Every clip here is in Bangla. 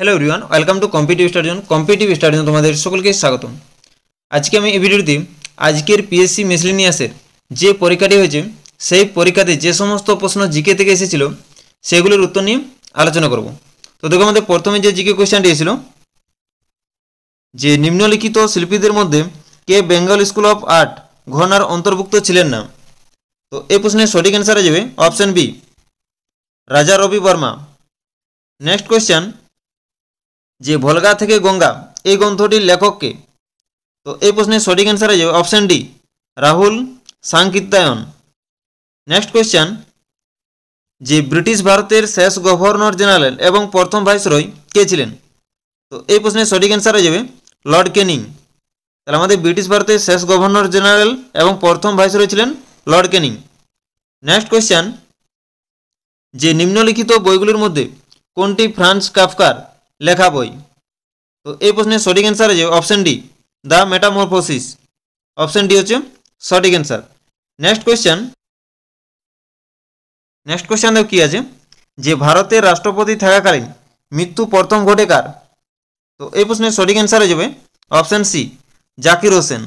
Hello everyone, welcome to competitive study zone. Competitive study zone তোমাদের সকলকে স্বাগতম। আজকে আমি এই ভিডিওতে আজকের পিএসসি মিসলেনিয়াসের যে পরীক্ষাটি হয়েছে সেই পরীক্ষাতে যে সমস্ত প্রশ্ন জিকে থেকে এসেছিল সেগুলোর উত্তর নিয়ে আলোচনা করব। তো দেখো, আমাদের প্রথমে যে জিকে কোয়েশ্চেনটি এসেছিল যে নিম্নলিখিত শিল্পীদের মধ্যে কে বেঙ্গল স্কুল অফ আর্ট ঘরানার অন্তর্ভুক্ত ছিলেন না। তো এই প্রশ্নের সঠিক অ্যান্সার হয়ে যাবে অপশন বি, রাজা রবি বর্মা। নেক্সট কোয়েশ্চেন, যে ভলগা থেকে গঙ্গা এই গ্রন্থটির লেখককে। তো এই প্রশ্নের সঠিক অ্যান্সার হয়ে যাবে option D, Rahul Sankrityayan. Next question, যে ব্রিটিশ ভারতের শেষ গভর্নর জেনারেল এবং প্রথম ভাইসরয় কে ছিলেন। তো এই প্রশ্নের সঠিক অ্যান্সার হয়ে যাবে লর্ড ক্যানিং। তাহলে আমাদের ব্রিটিশ ভারতের শেষ গভর্নর জেনারেল এবং প্রথম ভাইসরয় ছিলেন লর্ড ক্যানিং। নেক্সট কোয়েশ্চেন, যে নিম্নলিখিত বইগুলির মধ্যে কোনটি ফ্রান্স কাফকার লেখা বই। তো এই প্রশ্নের সঠিক অ্যান্সার হয়ে যাবে option D, the metamorphosis. Option D হচ্ছে সঠিক অ্যান্সার। নেক্সট কোয়েশ্চেন দেখো কি আছে, যে ভারতের রাষ্ট্রপতি থাকাকালীন মৃত্যু প্রথম ঘটে কার। তো এই প্রশ্নের সঠিক অ্যান্সার হয়ে যাবে অপশন সি, জাকির হোসেন।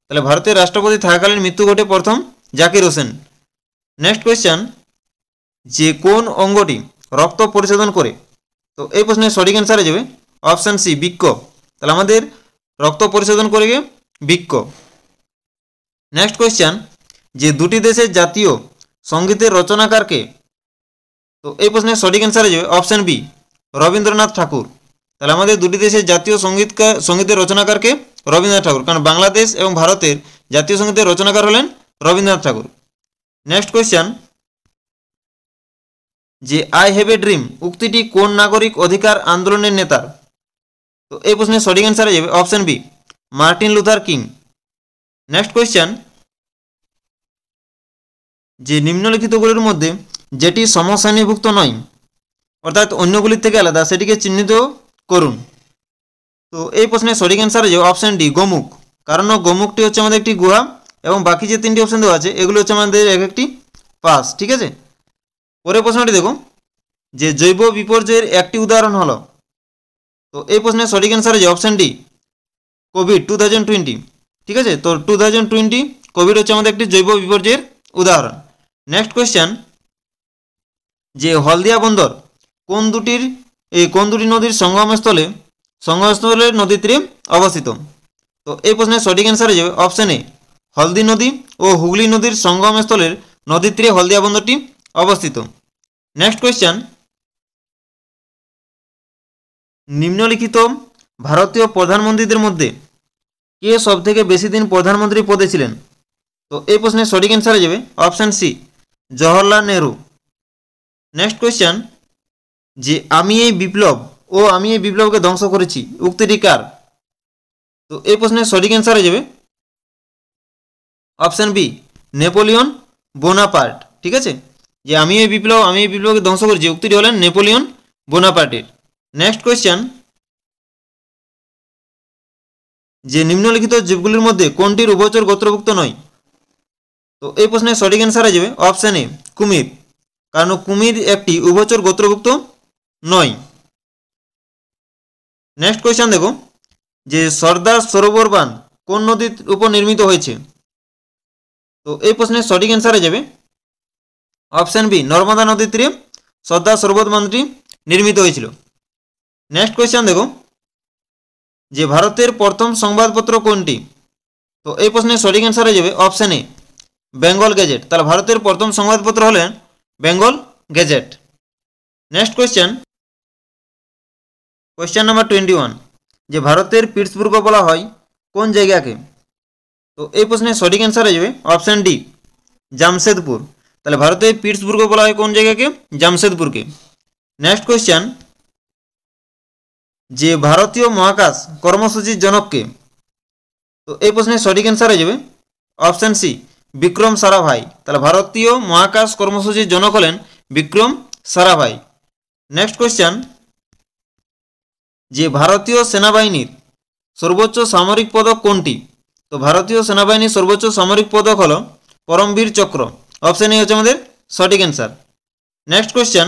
তাহলে ভারতের রাষ্ট্রপতি থাকাকালীন মৃত্যু ঘটে প্রথম জাকির হোসেন। নেক্সট কোয়েশ্চেন, যে কোন অঙ্গটি রক্ত পরিশোধন করে। তো এই প্রশ্নের সঠিক অ্যান্সার হয়ে যাবে অপশন সি, বৃক্ক। তাহলে আমাদের রক্ত পরিশোধন করে গিয়ে বৃক্ক। নেক্সট কোয়েশ্চেন, যে দুটি দেশের জাতীয় সঙ্গীতের রচনাকারকে। তো এই প্রশ্নের সঠিক অ্যান্সার হয়ে যাবে অপশন বি, রবীন্দ্রনাথ ঠাকুর। তাহলে আমাদের দুটি দেশের জাতীয় সঙ্গীতের রচনাকারকে রবীন্দ্রনাথ ঠাকুর, কারণ বাংলাদেশ এবং ভারতের জাতীয় সঙ্গীতের রচনাকার হলেন রবীন্দ্রনাথ ঠাকুর। নেক্সট কোয়েশ্চেন, যে আই হ্যাভ এ ড্রিম উক্তিটি কোন নাগরিক অধিকার আন্দোলনের নেতার। তো এই প্রশ্নের সঠিক অ্যান্সার হয়ে যাবে option B, Martin Luther King. Next question, যে নিম্নলিখিতগুলির মধ্যে যেটি সমশ্রেণীভুক্ত নয় অর্থাৎ অন্যগুলির থেকে আলাদা সেটিকে চিহ্নিত করুন। তো এই প্রশ্নের সঠিক অ্যান্সার হয়ে যাবে অপশন ডি, গোমুখ। কারণ গোমুখটি হচ্ছে আমাদের একটি গুহা এবং বাকি যে তিনটি অপশন দেওয়া আছে এগুলো হচ্ছে আমাদের এক একটি পাস। ঠিক আছে, পরের প্রশ্নটি দেখো, যে জৈব বিপর্যয়ের একটি উদাহরণ হলো। তো এই প্রশ্নের সঠিক অ্যান্সার হয়ে যাবে অপশন ডি, কোভিড 2020। ঠিক আছে, তো 2020 কোভিড হচ্ছে আমাদের একটি জৈব বিপর্যয়ের উদাহরণ। নেক্সট কোয়েশ্চেন, যে হলদিয়া বন্দর কোন দুটি নদীর সঙ্গমস্থলে নদীর তীরে অবস্থিত। তো এই প্রশ্নের সঠিক অ্যান্সার হয়ে যাবে অপশন এ, হলদি নদী ও হুগলি নদীর সঙ্গমস্থলের নদীর তীরে হলদিয়া বন্দরটি অবস্থিত। নেক্সট কোয়েশ্চেন, নিম্নলিখিত ভারতীয় প্রধানমন্ত্রীদের মধ্যে কে সব থেকে বেশি দিন প্রধানমন্ত্রী পদে ছিলেন। তো এই প্রশ্নের সঠিক অ্যান্সার হয়ে যাবে option C, Jawaharlal Nehru. Next question, যে আমি এই বিপ্লবকে ধ্বংস করেছি উক্তিটি কার। তো এই প্রশ্নের সঠিক অ্যান্সার হয়ে যাবে অপশন বি, নেপোলিয়ন বোনাপার্ট। ঠিক আছে, যে আমি এই বিপ্লবকে ধ্বংস করেছি উক্তিটি হলেন নেপোলিয়ন বোনাপার্টের। নেক্সট কোয়েশ্চেন, যে নিম্নলিখিত জীবগুলির মধ্যে কোনটির উভচর গোত্রভুক্ত নয়। তো এই প্রশ্নের সঠিক অ্যান্সার হয়ে যাবে অপশন এ, কুমির। কারণ কুমির একটি উভচর গোত্রভুক্ত নয়। নেক্সট কোয়েশ্চেন দেখো, যে সর্দার সরোবর বাঁধ কোন নদীর উপর নির্মিত হয়েছে। তো এই প্রশ্নের সঠিক অ্যান্সার হয়ে যাবে অপশন বি, নর্মদা নদীর তীরে সর্দার সরোবর বাঁধটি নির্মিত হয়েছিল। নেক্সট কোয়েশ্চেন দেখো, যে ভারতের প্রথম সংবাদপত্র কোনটি। তো এই প্রশ্নের সঠিক অ্যান্সার হয়ে যাবে অপশন এ, বেঙ্গল গেজেট। তাহলে ভারতের প্রথম সংবাদপত্র হলেন Bengal Gazette. Next question number 21, যে ভারতের পিটসবুর্গ বলা হয় কোন জায়গাকে। তো এই প্রশ্নের সঠিক অ্যান্সার হয়ে যাবে অপশন ডি, জামশেদপুর। তাহলে ভারতের পিটসবুর্গ বলা হয় কোন জায়গাকে, জামশেদপুরকে। নেক্সট কোয়েশ্চেন, যে ভারতীয় মহাকাশ কর্মসূচির জনককে। তো এই প্রশ্নের সঠিক অ্যান্সার হয়ে যাবে অপশন সি, বিক্রম সারাভাই। তাহলে ভারতীয় মহাকাশ কর্মসূচির জনক হলেন বিক্রম সারাভাই। নেক্সট কোয়েশ্চেন, যে ভারতীয় সেনাবাহিনীর সর্বোচ্চ সামরিক পদক কোনটি। তো ভারতীয় সেনাবাহিনীর সর্বোচ্চ সামরিক পদক হল পরমবীর চক্র। অপশন এ হচ্ছে আমাদের সঠিক অ্যান্সার। নেক্সট কোয়েশ্চেন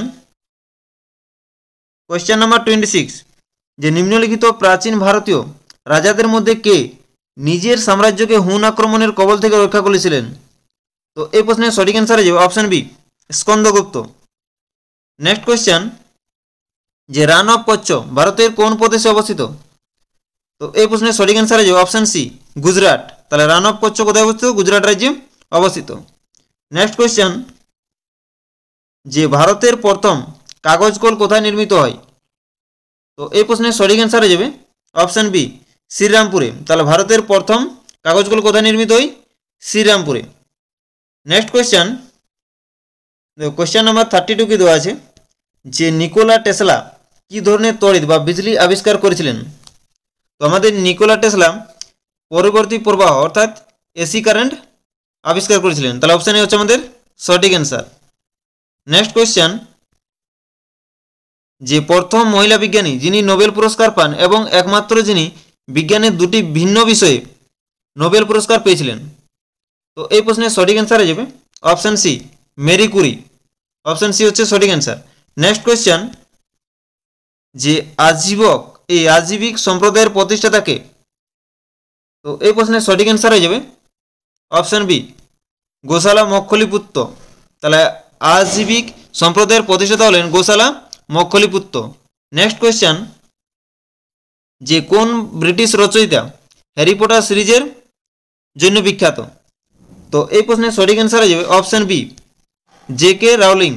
নাম্বার 26, যে নিম্নলিখিত প্রাচীন ভারতীয় রাজাদের মধ্যে কে নিজের সাম্রাজ্যকে হুন আক্রমণের কবল থেকে রক্ষা করেছিলেন? তো এই প্রশ্নের সঠিক অ্যান্সার হয়ে যাবে option B, Skandagupta. Next question, যে রান অফ কচ্ছ ভারতের কোন প্রদেশে অবস্থিত? তো এই প্রশ্নের সঠিক অ্যান্সার হয়ে যাবে অপশন সি, গুজরাট। তাহলে রান অফ কচ্ছ কোথায় অবস্থিত? গুজরাট রাজ্যে অবস্থিত। নেক্সট কোয়েশ্চেন, যে ভারতের প্রথম কাগজ কল কোথায় নির্মিত হয়? তো এই প্রশ্নের সঠিক অ্যান্সার হয়ে যাবে অপশন বি, শ্রীরামপুরে। তাহলে ভারতের প্রথম কাগজ কল কোথায় নির্মিত হয়? শ্রীরামপুরে। নেক্সট কোয়েশ্চেন, কোয়েশ্চেন নাম্বার 32 কি দেওয়া আছে, যে নিকোলা টেসলা কি ধরনের তড়িৎ বা বিজলি আবিষ্কার করেছিলেন? তো আমাদের নিকোলা টেসলা পরবর্তী প্রবাহ অর্থাৎ এসি কারেন্ট আবিষ্কার করেছিলেন। তাহলে অপশান এ হচ্ছে আমাদের সঠিক অ্যান্সার। নেক্সট কোয়েশ্চেন, যে প্রথম মহিলা বিজ্ঞানী যিনি নোবেল পুরস্কার পান এবং একমাত্র যিনি বিজ্ঞানের দুটি ভিন্ন বিষয়ে নোবেল পুরস্কার পেয়েছিলেন? তো এই প্রশ্নের সঠিক অ্যান্সার হয়ে যাবে option C, Marie Curie. Option C হচ্ছে সঠিক অ্যান্সার। নেক্সট কোয়েশ্চেন, যে আজীবিক সম্প্রদায়ের প্রতিষ্ঠাতাকে? তো এই প্রশ্নের সঠিক অ্যান্সার হয়ে যাবে অপশান বি, গোশালা মক্ষলিপুত্র। তাহলে আজীবিক সম্প্রদায়ের প্রতিষ্ঠাতা হলেন গোশালা মক্ষলিপুত্র। নেক্সট কোয়েশ্চেন, যে কোন ব্রিটিশ রচয়িতা হ্যারি পটার সিরিজের জন্য বিখ্যাত? তো এই প্রশ্নের সঠিক অ্যান্সার হয়ে যাবে option B, J K Rowling.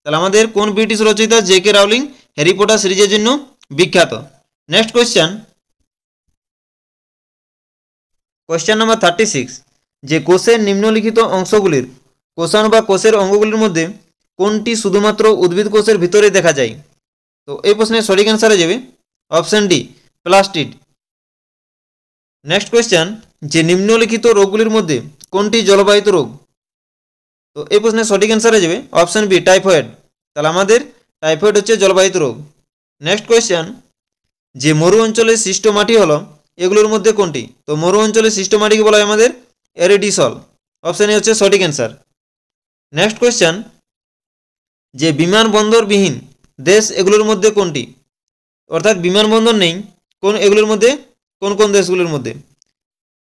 তাহলে আমাদের কোন ব্রিটিশ রচয়িতা J K Rowling Harry Potter সিরিজের জন্য বিখ্যাত? নেক্সট কোয়েশ্চেন, কোয়েশ্চেন নাম্বার 36, যে কোষের নিম্নলিখিত অংশগুলির কোষাণু বা কোষের অঙ্গগুলির মধ্যে কোনটি শুধুমাত্র উদ্ভিদ কোষের ভিতরে দেখা যায়? তো এই প্রশ্নের সঠিক অ্যান্সার হয়ে যাবে option D, plastid. Next question, যে নিম্নলিখিত রোগগুলির মধ্যে কোনটি জলবাহিত রোগ? তো এই প্রশ্নের সঠিক অ্যান্সার হয়ে যাবে অপশান বি, টাইফয়েড। তাহলে আমাদের টাইফয়েড হচ্ছে জলবাহিত রোগ। নেক্সট কোয়েশ্চেন, যে মরু অঞ্চলের সৃষ্ট মাটি হলো এগুলোর মধ্যে কোনটি? তো মরু অঞ্চলের সৃষ্ট মাটিকে বলা হয় আমাদের এরিডিসল। অপশান এ হচ্ছে সঠিক অ্যান্সার। নেক্সট কোয়েশ্চেন, যে বিমানবন্দরবিহীন দেশ এগুলোর মধ্যে কোনটি? অর্থাৎ বিমানবন্দর নেই কোন এগুলোর মধ্যে, কোন কোন দেশগুলোর মধ্যে?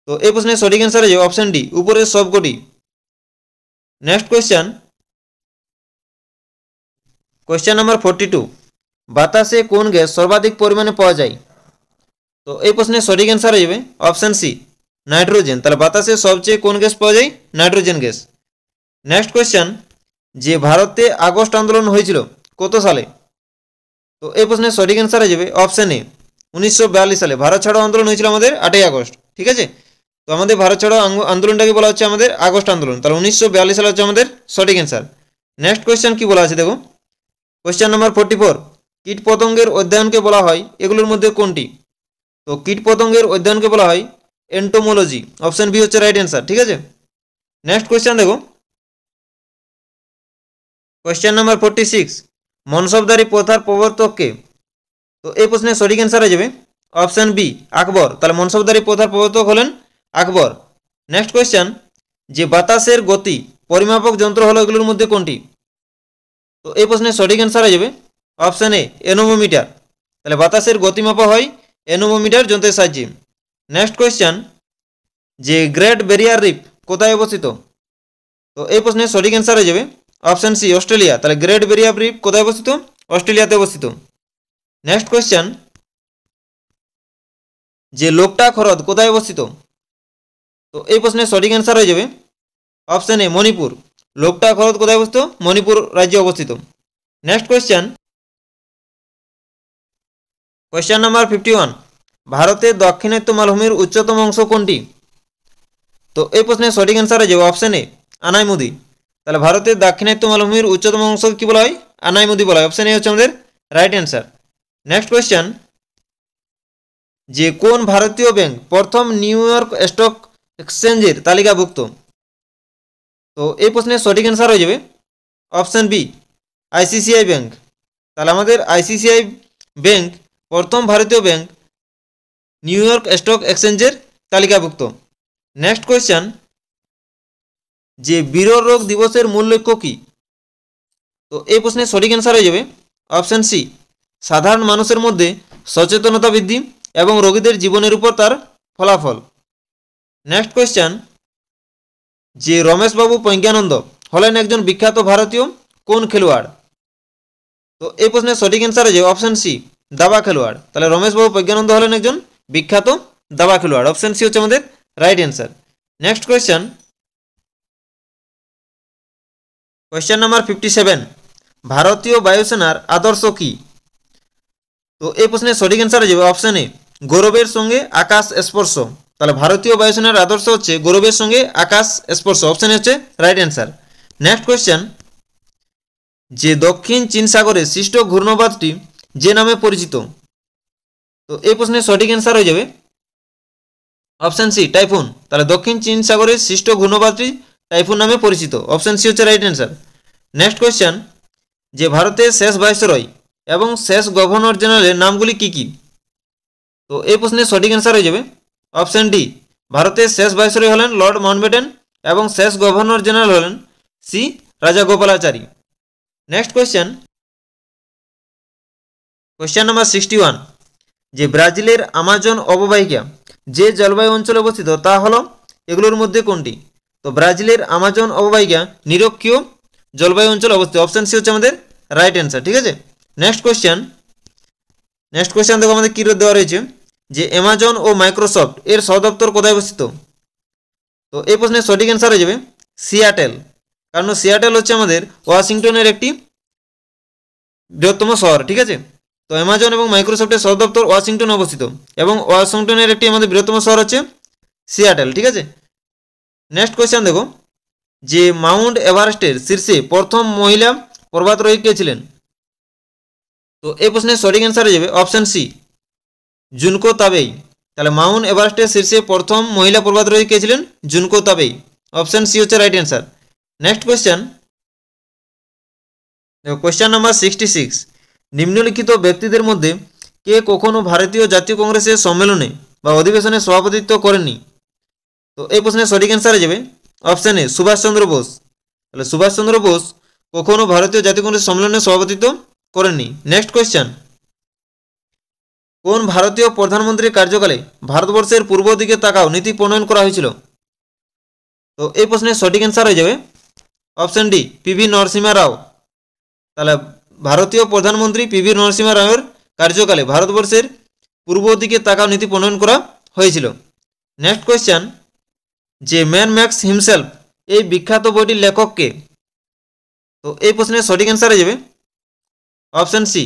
তো এই প্রশ্নের সঠিক অ্যান্সার হয়ে যাবে অপশান ডি, উপরের সবকটি। নেক্সট কোয়েশ্চেন, কোয়েশ্চেন নাম্বার 42, বাতাসে কোন গ্যাস সর্বাধিক পরিমাণে পাওয়া যায়? তো এই প্রশ্নের সঠিক অ্যান্সার হয়ে যাবে অপশান সি, নাইট্রোজেন। তাহলে বাতাসে সবচেয়ে কোন গ্যাস পাওয়া যায়? Nitrogen gas. নেক্সট কোয়েশ্চেন, যে ভারতে আগস্ট আন্দোলন হয়েছিল কত সালে? তো এই প্রশ্নের সঠিক অ্যান্সার হয়ে যাবে অপশান এ, 1942 সালে। ভারত ছাড়ো আন্দোলন হয়েছিল আমাদের 8ই আগস্ট। ঠিক আছে, তো আমাদের ভারত ছাড়ো আন্দোলনটাকে বলা হচ্ছে আমাদের আগস্ট আন্দোলন। তাহলে 1942 সালে হচ্ছে আমাদের সঠিক অ্যান্সার। নেক্সট কোয়েশ্চেন কি বলা আছে দেখো, কোয়েশ্চেন নাম্বার 44, কীট পতঙ্গের অধ্যয়নকে বলা হয় এগুলোর মধ্যে কোনটি? তো কীট পতঙ্গের অধ্যয়নকে বলা হয় এন্টোমোলজি। অপশান বি হচ্ছে রাইট অ্যান্সার। ঠিক আছে, নেক্সট কোয়েশ্চেন দেখো, কোয়েশ্চেন নাম্বার 46, মনসবদারি প্রথার প্রবর্তক কে? তো এই প্রশ্নের সঠিক অ্যান্সার হয়ে যাবে অপশান বি, আকবর। তাহলে মনসবদারি প্রথার প্রবর্তক হলেন আকবর। নেক্সট কোয়েশ্চেন, যে বাতাসের গতি পরিমাপক যন্ত্র হলো এগুলোর মধ্যে কোনটি? তো এই প্রশ্নের সঠিক অ্যান্সার হয়ে যাবে অপশান এ, এনোমোমিটার। তাহলে বাতাসের গতি মাপা হয় এনোমোমিটার যন্ত্রের সাহায্যে। নেক্সট কোয়েশ্চেন, যে গ্রেট ব্যারিয়ার রিফ কোথায় অবস্থিত? তো এই প্রশ্নের সঠিক অ্যান্সার হয়ে যাবে অপশান সি, অস্ট্রেলিয়া। তাহলে গ্রেট ব্যারিয়ার রিফ কোথায় অবস্থিত? অস্ট্রেলিয়াতে অবস্থিত। নেক্সট কোয়েশ্চেন, যে লোকটাক হ্রদ কোথায় অবস্থিত? তো এই প্রশ্নের সঠিক অ্যান্সার হয়ে যাবে অপশান এ, মণিপুর। লোকটাক হ্রদ কোথায় অবস্থিত? মণিপুর রাজ্যে অবস্থিত। নেক্সট কোয়েশ্চেন, কোয়েশ্চেন নাম্বার 51, ভারতের দাক্ষিণাত্য মালভূমির উচ্চতম অংশ কোনটি? তো এই প্রশ্নের সঠিক অ্যান্সার হয়ে যাবে অপশান এ, আনাইমুদি। তাহলে ভারতের দাক্ষিণাত্য মালভূমির উচ্চতম অংশ কি বলা হয়? আনাইমুদি বলা হয়। অপশান এ হচ্ছে আমাদের রাইট অ্যান্সার। নেক্সট কোয়েশ্চেন, যে কোন ভারতীয় ব্যাংক প্রথম নিউ ইয়র্ক স্টক এক্সচেঞ্জের তালিকাভুক্ত? তো এই প্রশ্নের সঠিক অ্যান্সার হয়ে যাবে অপশান বি, আইসিসিআই ব্যাংক। তাহলে আমাদের আইসিসিআই ব্যাংক প্রথম ভারতীয় ব্যাংক নিউ ইয়র্ক স্টক এক্সচেঞ্জের তালিকাভুক্ত। নেক্সট কোয়েশ্চেন, যে বিরল রোগ দিবসের মূল লক্ষ্য কী? তো এই প্রশ্নের সঠিক অ্যান্সার হয়ে যাবে অপশান সি, সাধারণ মানুষের মধ্যে সচেতনতা বৃদ্ধি এবং রোগীদের জীবনের উপর তার ফলাফল। নেক্সট কোয়েশ্চেন, যে রমেশবাবু প্রজ্ঞানন্দ হলেন একজন বিখ্যাত ভারতীয় কোন খেলোয়াড়? তো এই প্রশ্নের সঠিক অ্যান্সার হচ্ছে অপশন সি, দাবা খেলোয়াড়। তাহলে রমেশবাবু প্রজ্ঞানন্দ হলেন একজন বিখ্যাত দাবা খেলোয়াড়। অপশন সি হচ্ছে আমাদের right answer. Next question, question number 57, ভারতীয় বায়ুসেনার আদর্শ কি? তো এই প্রশ্নের সঠিক অ্যান্সার হয়ে যাবে অপশন এ, গৌরবের সঙ্গে আকাশ স্পর্শ। তাহলে ভারতীয় বায়ুসেনার আদর্শ হচ্ছে গৌরবের সঙ্গে আকাশ স্পর্শ। অপশন এ হচ্ছে রাইট অ্যান্সার। নেক্সট কোয়েশ্চেন, যে দক্ষিণ চীন সাগরে সৃষ্ট ঘূর্ণবাদটি যে নামে পরিচিত? তো এই প্রশ্নের সঠিক অ্যান্সার হয়ে যাবে অপশন সি, টাইফুন। তাহলে দক্ষিণ চীন সাগরে সৃষ্ট ঘূর্ণবাদটি টাইফুন নামে পরিচিত। অপশন সি হচ্ছে রাইট অ্যান্সার। নেক্সট কোয়েশ্চেন, যে ভারতের শেষ ভাইসরয় এবং শেষ গভর্নর জেনারেলের নামগুলি কি কি? তো এই প্রশ্নের সঠিক অ্যান্সার হয়ে যাবে অপশন ডি, ভারতের শেষ ভাইসরয় হলেন লর্ড মাউন্টব্যাটেন এবং শেষ গভর্নর জেনারেল হলেন C Rajagopalachari. Next question, question number 61, যে ব্রাজিলের আমাজন অববাহিকা যে জলবায়ু অঞ্চলে অবস্থিত তা হলো এগুলোর মধ্যে কোনটি? তো ব্রাজিলের আমাজন অববাহিকা নিরক্ষীয় জলবায়ু অঞ্চলে অবস্থিত। অপশন সি হচ্ছে আমাদের রাইট অ্যান্সার। ঠিক আছে। নেক্সট কোয়েশ্চেন দেখো আমাদের কী দেওয়া রয়েছে, যে অ্যামাজন ও মাইক্রোসফট এর সদপ্তর কোথায় অবস্থিত? তো এই প্রশ্নের সঠিক অ্যান্সার হয়ে যাবে সিয়াটেল। কারণ সিয়াটেল হচ্ছে আমাদের ওয়াশিংটনের একটি বৃহত্তম শহর। ঠিক আছে। তো অ্যামাজন এবং মাইক্রোসফটের সদর দপ্তর ওয়াশিংটনে অবস্থিত এবং ওয়াশিংটনের একটি আমাদের বৃহত্তম শহর হচ্ছে সিয়াটেল। ঠিক আছে। নেক্সট কোয়েশ্চেন দেখো, যে মাউন্ট এভারেস্টের শীর্ষে প্রথম মহিলা পর্বতারোহী কে ছিলেন? তো এই প্রশ্নের সঠিক অ্যান্সার হয়ে যাবে অপশন সি, জুনকো তাবেই। তাহলে মাউন্ট এভারেস্টের শীর্ষে প্রথম মহিলা পর্বতারোহী কে ছিলেন? Junko Tabei. অপশন সি হচ্ছে রাইট অ্যান্সার। নেক্সট কোয়েশ্চেন দেখো, কোয়েশ্চেন নাম্বার 66, নিম্নলিখিত ব্যক্তিদের মধ্যে কে কখনো ভারতীয় জাতীয় কংগ্রেসের সম্মেলনে বা অধিবেশনে সভাপতিত্ব করেননি? তো এই প্রশ্নের সঠিক অ্যান্সার হয়ে যাবে অপশন এ, সুভাষচন্দ্র বোস। তাহলে সুভাষচন্দ্র বোস কখনো ভারতীয় জাতীয় কংগ্রেস সম্মেলনে সভাপতিত্ব করেননি। নেক্সট কোয়েশ্চেন, কোন ভারতীয় প্রধানমন্ত্রীর কার্যকালে ভারতবর্ষের পূর্ব দিকে তাকাও নীতি প্রণয়ন করা হয়েছিল? তো এই প্রশ্নের সঠিক অ্যান্সার হয়ে যাবে অপশন ডি, পিভি নরসিংহ রাও। তাহলে ভারতীয় প্রধানমন্ত্রী পিভি নরসিংহ রাওয়ের কার্যকালে ভারতবর্ষের পূর্ব দিকে তাকাও নীতি প্রণয়ন করা হয়েছিল। নেক্সট কোয়েশ্চেন, যে ম্যান ম্যাক্স হিমসেলফ এই বিখ্যাত বইটির লেখক কে? তো এই প্রশ্নের সঠিক অ্যান্সার হয়ে যাবে option C,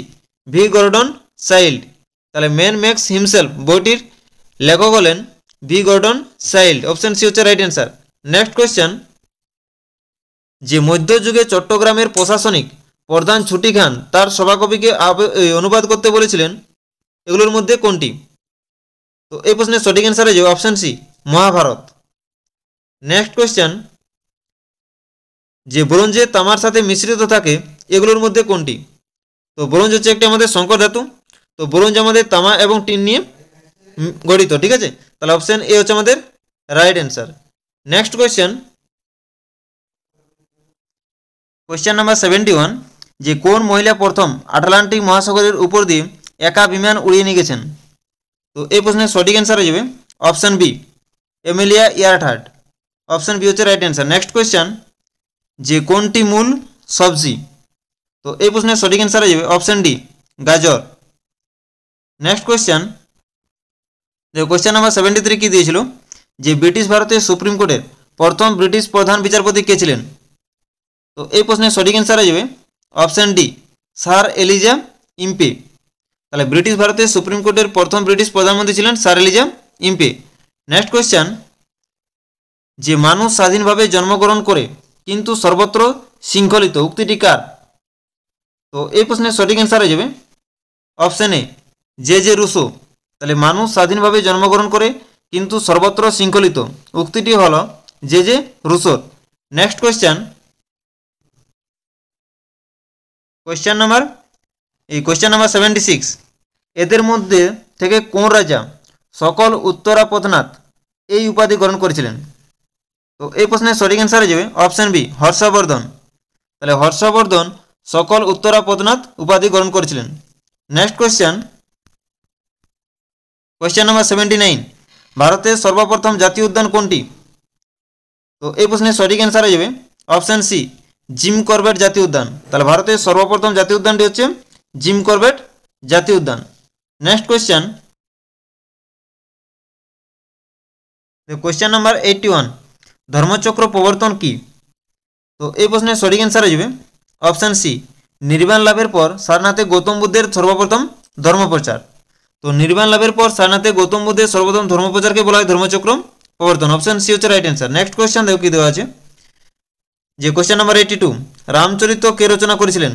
V Gordon Childe. তাহলে ম্যান ম্যাক্স হিমসেলফ বইটির লেখক হলেন V Gordon Childe. Option C হচ্ছে রাইট অ্যান্সার। নেক্সট কোয়েশ্চেন, যে মধ্যযুগে চট্টগ্রামের প্রশাসনিক প্রধান ছুটি খান তার সভাকবিকে অনুবাদ করতে বলেছিলেন এগুলোর মধ্যে কোনটি? তো এই প্রশ্নের সঠিক অ্যান্সার হয়ে যাবে option C, Mahabharata. Next question, যে ব্রোঞ্জে তামার সাথে মিশ্রিত থাকে এগুলোর মধ্যে কোনটি? তো ব্রোঞ্জ হচ্ছে একটি আমাদের সংকর ধাতু। তো ব্রোঞ্জ আমাদের তামা এবং টিন নিয়ে গঠিত। ঠিক আছে। তাহলে অপশন এ হচ্ছে আমাদের right answer. Next question number 71, যে কোন মহিলা প্রথম আটলান্টিক মহাসাগরের উপর দিয়ে একা বিমান উড়িয়ে নিয়ে গেছেন? তো এই প্রশ্নের সঠিক অ্যান্সার হয়ে যাবে option B, Amelia Earhart. Option B হচ্ছে রাইট অ্যান্সার। নেক্সট কোয়েশ্চেন, যে কোনটি মূল সবজি? তো এই প্রশ্নের সঠিক অ্যান্সার হয়ে যাবে অপশন ডি, গাজর। নেক্সট কোয়েশ্চেন নাম্বার 73 কি দিয়েছিল, যে ব্রিটিশ ভারতের সুপ্রিম কোর্টের প্রথম ব্রিটিশ প্রধান বিচারপতি কে ছিলেন? তো এই প্রশ্নের সঠিক অ্যান্সার হয়ে যাবে option D, sir Eliza Impey. তাহলে ব্রিটিশ ভারতের সুপ্রিম কোর্টের প্রথম ব্রিটিশ প্রধানমন্ত্রী ছিলেন sir Eliza Impey. Next question, যে মানুষ স্বাধীনভাবে জন্মগ্রহণ করে কিন্তু সর্বত্র শৃঙ্খলিত উক্তিটি কার? তো এই প্রশ্নের সঠিক অ্যান্সার হয়ে যাবে অপশন এ, জে রুসো। তাহলে মানুষ স্বাধীনভাবে জন্মগ্রহণ করে কিন্তু সর্বত্র শৃঙ্খলিত উক্তিটি হলো জে রুসোর। নেক্সট কোয়েশ্চেন নাম্বার 76, এদের মধ্যে থেকে কোন রাজা সকল উত্তরাপদনাথ এই উপাধি গ্রহণ করেছিলেন? তো এই প্রশ্নের সঠিক অ্যান্সার হয়ে যাবে অপশন বি, হর্ষবর্ধন। তাহলে হর্ষবর্ধন সকল উত্তরাপদনাথ উপাধি গ্রহণ করেছিলেন। নেক্সট কোয়েশ্চেন কোয়েশ্চেন নাম্বার 79, ভারতের সর্বপ্রথম জাতীয় উদ্যান কোনটি? তো এই প্রশ্নের সঠিক অ্যান্সার হয়ে যাবে অপশান সি, জিম করবেট জাতীয় উদ্যান। তাহলে ভারতের সর্বপ্রথম জাতীয় উদ্যানটি হচ্ছে জিম করবেট জাতীয় উদ্যান। নেক্সট কোয়েশ্চেন, কোয়েশ্চেন নাম্বার 81, ধর্মচক্র প্রবর্তন কি? তো এই প্রশ্নের সঠিক অ্যান্সার হয়ে যাবে অপশান সি, নির্বাণ লাভের পর সারনাথে গৌতম বুদ্ধের সর্বপ্রথম ধর্মপ্রচার। তো নির্বাণ লাভের পর সারনাথে গৌতম বুদ্ধের সর্বপ্রথম ধর্মপ্রচারকে বলা হয় ধর্মচক্র প্রবর্তন। অপশান সি হচ্ছে রাইট অ্যান্সার। নেক্সট কোয়েশ্চেন দেখো কি দেওয়া আছে, যে কোয়েশ্চেন নাম্বার 82, রামচরিত কে রচনা করেছিলেন?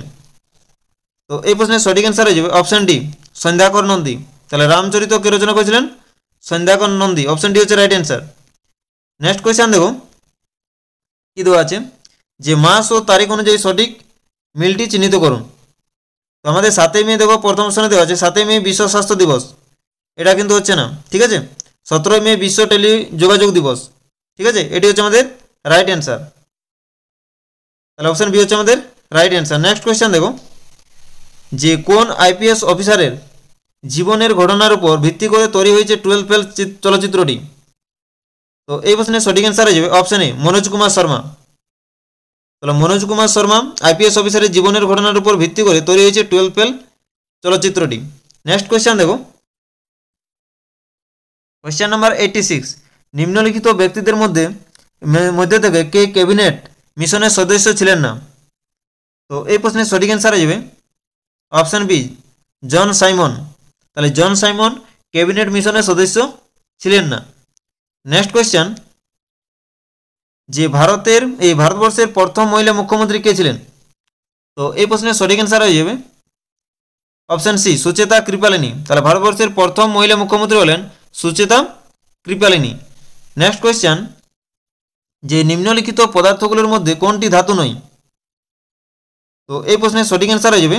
তো এই প্রশ্নের সঠিক অ্যান্সার হয়ে যাবে অপশান ডি, সন্ধ্যাকর নন্দী। তাহলে রামচরিত কে রচনা করেছিলেন? সন্ধ্যাকর নন্দী। অপশান ডি হচ্ছে রাইট অ্যান্সার। নেক্সট কোয়েশ্চেন দেখো কি দেওয়া আছে, যে মাস ও তারিখ অনুযায়ী সঠিক মিলটি চিহ্নিত করুন। তো আমাদের 7ই মে দেখো প্রথম অপশনে দেওয়া আছে 7ই মে বিশ্ব স্বাস্থ্য দিবস, এটা কিন্তু হচ্ছে না, ঠিক আছে। 17ই মে বিশ্ব টেলি যোগাযোগ দিবস, ঠিক আছে, এটি হচ্ছে আমাদের রাইট অ্যান্সার। তাহলে অপশান বি হচ্ছে আমাদের রাইট অ্যান্সার। নেক্সট কোয়েশ্চেন দেখো, যে কোন আইপিএস অফিসারের জীবনের ঘটনার উপর ভিত্তি করে তৈরি হয়েছে 12 ফেল চলচ্চিত্রটি? তো এই প্রশ্নের সঠিক অ্যান্সার হয়ে যাবে অপশান এ, মনোজ কুমার শর্মা। তাহলে মনোজ কুমার শর্মা আইপিএস অফিসারের জীবনের ঘটনার উপর ভিত্তি করে তৈরি হয়েছে 12 ফেল চলচ্চিত্রটি। নেক্সট কোয়েশ্চেন দেখো, কোয়েশ্চেন নাম্বার 86, নিম্নলিখিত ব্যক্তিদের মধ্যে থেকে কে ক্যাবিনেট মিশনের সদস্য ছিলেন না? তো এই প্রশ্নের সঠিক অ্যান্সার হয়ে যাবে অপশান বি, জন সাইমন। তাহলে জন সাইমন ক্যাবিনেট মিশনের সদস্য ছিলেন না। নেক্সট কোয়েশ্চেন, যে ভারতবর্ষের প্রথম মহিলা মুখ্যমন্ত্রী কে ছিলেন? তো এই প্রশ্নের সঠিক অ্যান্সার হয়ে যাবে অপশান সি, সুচেতা কৃপালিনী। তাহলে ভারতবর্ষের প্রথম মহিলা মুখ্যমন্ত্রী হলেন সুচেতা কৃপালিনী। নেক্সট কোয়েশ্চেন, যে নিম্নলিখিত পদার্থগুলোর মধ্যে কোনটি ধাতু নয়? তো এই প্রশ্নের সঠিক অ্যান্সার হয়ে যাবে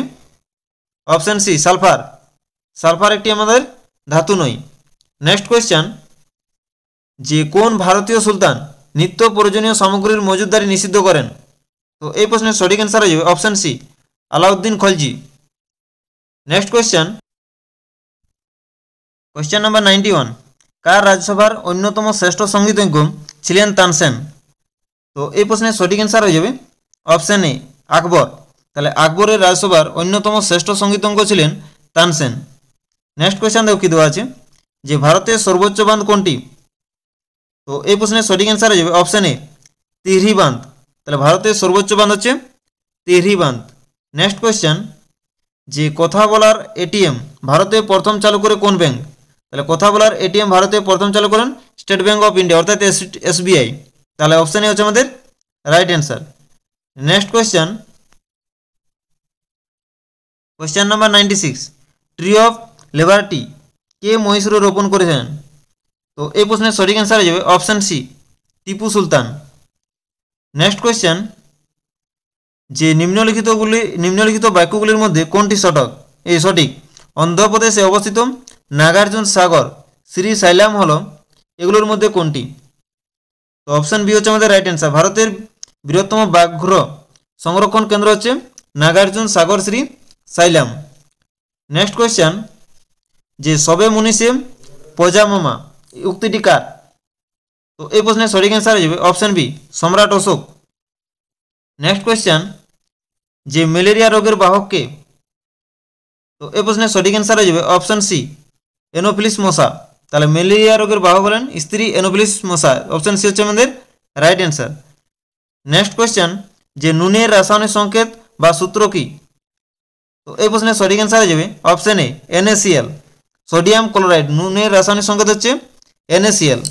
অপশান সি, সালফার। সালফার একটি আমাদের ধাতু নয়। নেক্সট কোয়েশ্চেন, যে কোন ভারতীয় সুলতান নিত্য প্রয়োজনীয় সামগ্রীর মজুদদারি নিষিদ্ধ করেন? তো এই প্রশ্নের সঠিক অ্যান্সার হয়ে যাবে option C, Alauddin Khalji. Next question, question number 91, কার রাজ্যসভার অন্যতম শ্রেষ্ঠ সঙ্গীতজ্ঞ ছিলেন তানসেন? তো এই প্রশ্নের সঠিক অ্যান্সার হয়ে যাবে অপশান এ, আকবর। তাহলে আকবরের রাজসভার অন্যতম শ্রেষ্ঠ সঙ্গীতজ্ঞ ছিলেন তানসেন। নেক্সট কোয়েশ্চেন দেখো কি দেওয়া আছে, যে ভারতের সর্বোচ্চ বাঁধ কোনটি? তো এই প্রশ্নের সঠিক অ্যান্সার হয়ে যাবে অপশান এ, তিহরি বাঁধ। তাহলে ভারতের সর্বোচ্চ বাঁধ হচ্ছে তিহরি বাঁধ। নেক্সট কোয়েশ্চেন, যে কথা বলার এটিএম ভারতে প্রথম চালু করে কোন ব্যাংক? তাহলে কথা বলার এটিএম ভারতে প্রথম চালু করেন স্টেট ব্যাংক অফ ইন্ডিয়া, অর্থাৎ এসবিআই। তাহলে অপশান এ হচ্ছে আমাদের right answer. Next question, question number 96, tree of liberty কে মহীশূরে রোপণ করেছেন? তো এই প্রশ্নের সঠিক অ্যান্সার হয়ে যাবে option C, Tipu Sultan. Next question, যে নিম্নলিখিত বাক্যগুলির মধ্যে কোনটি সঠিক? অন্ধ্রপ্রদেশে অবস্থিত নাগার্জুন সাগর শ্রী সাইলাম হল এগুলোর মধ্যে কোনটি? তো অপশান বি হচ্ছে আমাদের রাইট অ্যান্সার। ভারতের বৃহত্তম ব্যাঘ্র সংরক্ষণ কেন্দ্র হচ্ছে নাগার্জুন সাগর শ্রী সাইলাম। নেক্সট কোয়েশ্চেন, যে সবে মনীষে পজামামা উক্তিটি কার? তো এই প্রশ্নের সঠিক অ্যান্সার হয়ে যাবে অপশান বি, সম্রাট অশোক। নেক্সট কোয়েশ্চেন, যে ম্যালেরিয়া রোগের বাহক কে? তো এই প্রশ্নের সঠিক অ্যান্সার হয়ে যাবে অপশান সি, এনোফিলিস মশা। তাহলে ম্যালেরিয়া রোগের বাহক হলেন স্ত্রী এনোফিলিস মশা। অপশান সি হচ্ছে আমাদের রাইট অ্যান্সার। নেক্সট কোয়েশ্চেন, যে নুনের রাসায়নিক সংকেত বা সূত্র কি? তো এই প্রশ্নের সঠিক অ্যান্সার হয়ে যাবে option A, NaCl। Sodium chloride নুনের রাসায়নিক সংকেত হচ্ছে NaCl।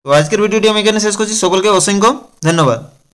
তো আজকের ভিডিওটি আমি এখানে শেষ করছি। সকলকে অসংখ্য ধন্যবাদ।